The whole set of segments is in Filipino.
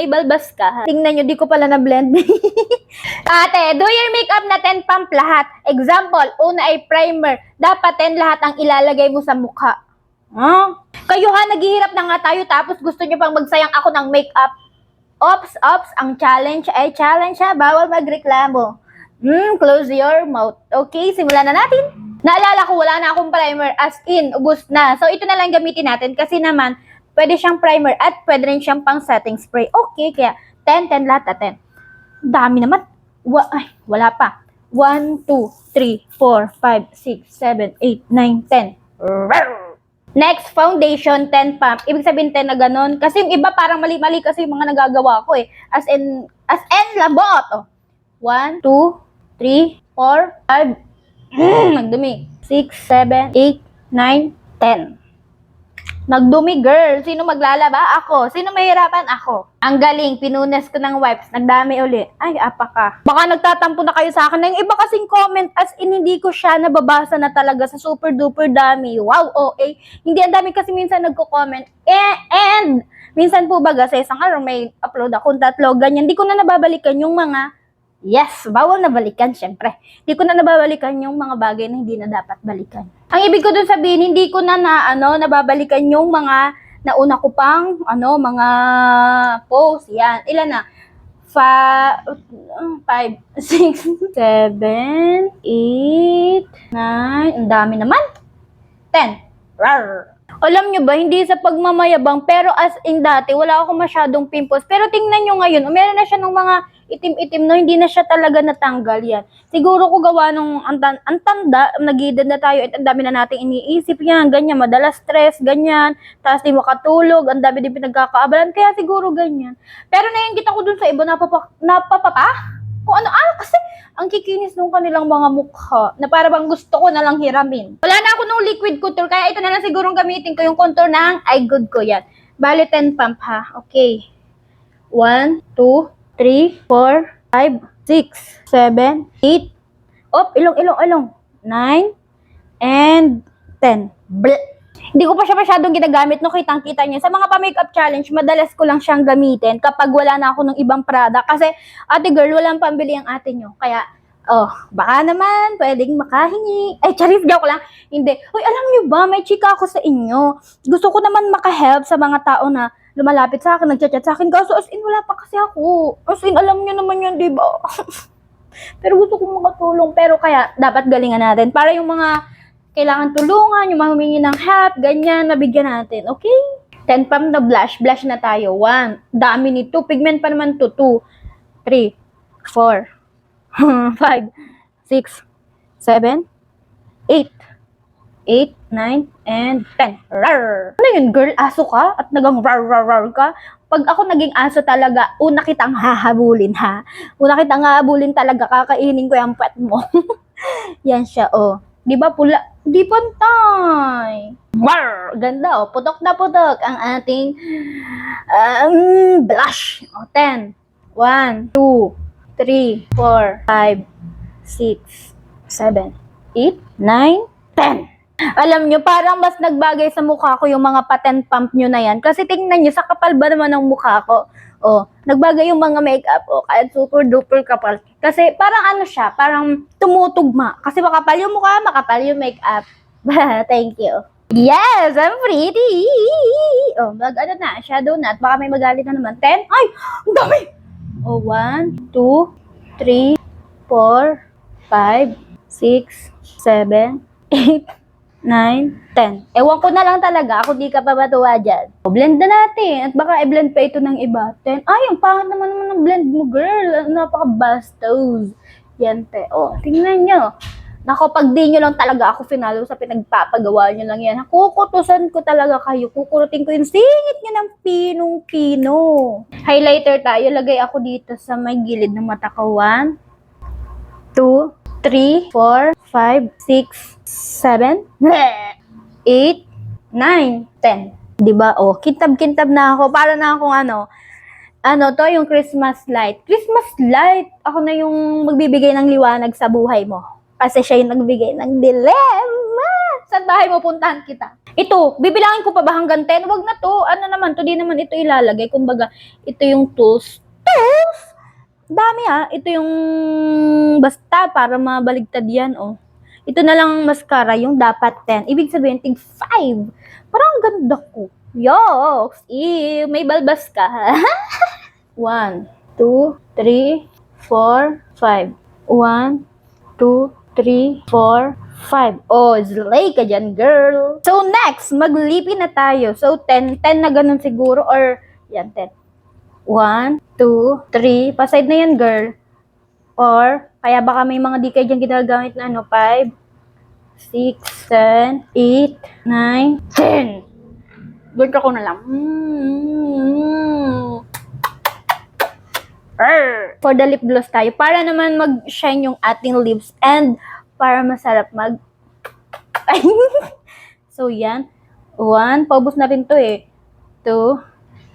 May balbas ka. Tingnan nyo, di ko pala na-blend. Ate, do your makeup na 10 pump lahat. Example, una ay primer. Dapat 10 lahat ang ilalagay mo sa mukha. Kayo ha, naghihirap na nga tayo tapos gusto nyo pang magsayang ako ng makeup. Ops, ang challenge ay challenge ha. Bawal magreklamo. Close your mouth. Okay, simulan na natin. Naalala ko, wala na akong primer. As in, ubos na. So, ito na lang gamitin natin kasi naman, pwede siyang primer at pwede rin siyang pang setting spray. Okay, kaya 10 lahat na 10. Dami naman. Wala pa. 1, 2, 3, 4, 5, 6, 7, 8, 9, 10. Next, foundation, 10 pump. Ibig sabihin 10 na ganun. Kasi yung iba parang mali-mali kasi yung mga nagagawa ko eh. As in labot. 1, 2, 3, 4, 5. Nagdumi. 6, 7, 8, 9, 10. Nagdumi, girl. Sino maglalaba? Ako. Sino mahirapan? Ako. Ang galing. Pinunas ko ng wipes. Nagdami uli. Ay, apaka. Baka nagtatampo na kayo sa akin. Yung iba kasing comment as in hindi ko siya nababasa na talaga sa super duper dami. Wow, okay. Hindi ang dami kasi minsan nagko-comment. And minsan po baga sa isang araw may upload akong 3, ganyan. Hindi ko na nababalikan yung mga bawal na balikan, syempre. Hindi ko na nababalikan yung mga bagay na hindi na dapat balikan. Ang ibig ko dun sabihin, hindi ko na nababalikan yung mga nauna ko pang, mga posts. Yan. Ilan na? 5, 6, 7, 8, 9, ang dami naman. 10. Rawr. Alam nyo ba, hindi sa pagmamayabang, pero as in dati, wala ako masyadong pimples. Pero tingnan nyo ngayon, meron na siya ng mga itim-itim, no? Hindi na siya talaga natanggal yan. Siguro ko gawa nung ang tanda, nag-edad na tayo, at ang dami na nating iniisip yan, ganyan, madalas stress, ganyan, tapos di makatulog, ang dami din pinagkakaabalan, kaya siguro ganyan. Pero nakikita ko dun sa iba, kung ano, kasi ang kikinis nung kanilang mga mukha, na para bang gusto ko na lang hiramin. Wala na ako nung liquid contour, kaya ito na lang sigurong gamitin ko yung contour ng Eye Good ko yan. Bali 10 pump ha, okay. 1, 2, 3, 4, 5, 6, 7, 8, ilong, 9, and 10. Bleh. Hindi ko pa siya masyadong ginagamit, no, kitang-kita niyo. Sa mga pa-makeup challenge, madalas ko lang siyang gamitin kapag wala na ako ng ibang product. Kasi, ate girl, walang pambili ang ate nyo. Kaya, baka naman, pwedeng makahingi. Ay, charif, joke lang. Hindi. Uy, alam niyo ba, may chika ako sa inyo. Gusto ko naman makahelp sa mga tao na lumalapit sa akin, nagchat-chat sa akin. Kaso, as in, wala pa kasi ako. As in, alam niyo naman yun, diba? Pero gusto ko makatulong. Pero kaya, dapat galingan natin. Para yung mga kailangan tulungan, yung mga humingi ng help, ganyan, nabigyan natin. Okay? 10 pump na blush. Blush na tayo. 1. Dami nito. Pigment pa naman to. 2, 3, 4, 5, 6, 7, 8, 9, and 10. Rar! Ano yun, girl? Aso ka? At nagang rar ka? Pag ako naging aso talaga, una kitang hahabulin, ha? Una kitang hahabulin talaga, kakainin ko yung pet mo. Yan siya, oh. Di ba pula? Di pantay. Ganda, oh. Putok na putok ang ating blush. 10. 1, 2, 3, 4, 5, 6, 7, 8, 9, 10. Alam nyo, parang mas nagbagay sa mukha ko yung mga patent pump nyo na yan. Kasi tingnan nyo, sa kapal ba naman ng mukha ko? Nagbagay yung mga makeup, kahit super duper kapal. Kasi parang siya, parang tumutugma. Kasi makapal yung mukha, makapal yung makeup. Thank you. Yes, I'm pretty. Shadow na. At baka may magalit na naman. 10? Ay, ang dami! 1, 2, 3, 4, 5, 6, 7, 8, 9, 10. Ewan ko na lang talaga, ako di ka pa matuwa dyan. Blend na natin. At baka i-blend pa ito ng iba. 10. Ay, ang pangit naman ng blend mo, girl. Napaka-bastos. Yan, te. Tingnan nyo. Nako, pag di nyo lang talaga ako finalo sa pinagpapagawa nyo lang yan. Kukutusan ko talaga kayo. Kukurutin ko yung singit nyo ng pinong-pino. Highlighter tayo. Lagay ako dito sa may gilid ng mata ko. 1, 2, 3, 4, 5, 6, 7, 8, 9, 10. Diba? Kintab-kintab na ako. Para na akong to yung Christmas light. Christmas light! Ako na yung magbibigay ng liwanag sa buhay mo. Kasi siya yung nagbigay ng dilemma. Saan bahay mo puntahan kita? Ito, bibilangin ko pa ba hanggang 10? Wag na to. Ano naman to? Di naman ito ilalagay. Kumbaga, ito yung tools. Tools? Dami Ito yung basta para mabaligtad yan, oh. Ito na lang mascara, yung dapat 10. Ibig sabihin, tig 5. Parang ang ganda ko. Yoks! Ew, may balbas ka. 1, 2, 3, 4, 5. 1, 2, 3, 4, 5. Oh, slay ka dyan, girl. So, next, maglipi na tayo. So, 10. 10 na ganun siguro. Or, yan, 10. 1, 2, 3. Paside na yan, girl. Or, kaya baka may mga di kayo dyan ginagamit na 5, 6, 7, 8, 9, 10. Ganito ko na lang. For the lip gloss tayo. Para naman mag-shine yung ating lips. And, para masarap So, yan. 1. Paubos na rin to 2,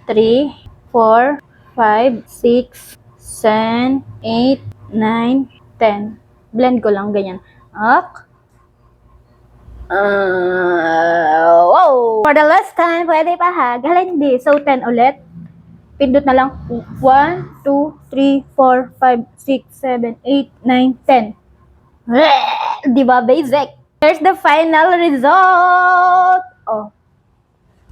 3, 4, 5, 6, 7, 8, 9, 10. Blend ko lang ganyan. Ok. Wow! For the last time, pwede pa ha? Hindi. So, 10 ulit. Pindot na lang. 1, 2, 3, 4, 5, 6, 7, 8, 9, 10. Diba, basic? Here's the final result. Oh.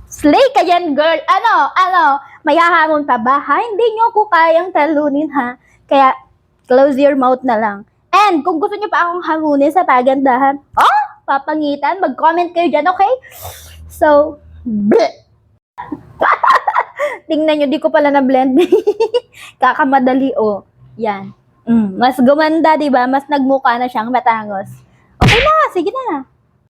Slay ka yan, girl. Ano? May hahamon pa ba, ha? Hindi nyo ko kayang talunin, ha? Kaya, close your mouth na lang. And, kung gusto nyo pa akong hamunin sa pagandahan, papangitan, mag-comment kayo dyan, okay? So, bleh. Tingnan nyo, di ko pala na-blend. Kakamadali, oh. Yan. Mas gumanda, diba? Mas nagmukha na siyang matangos. Okay na, sige na.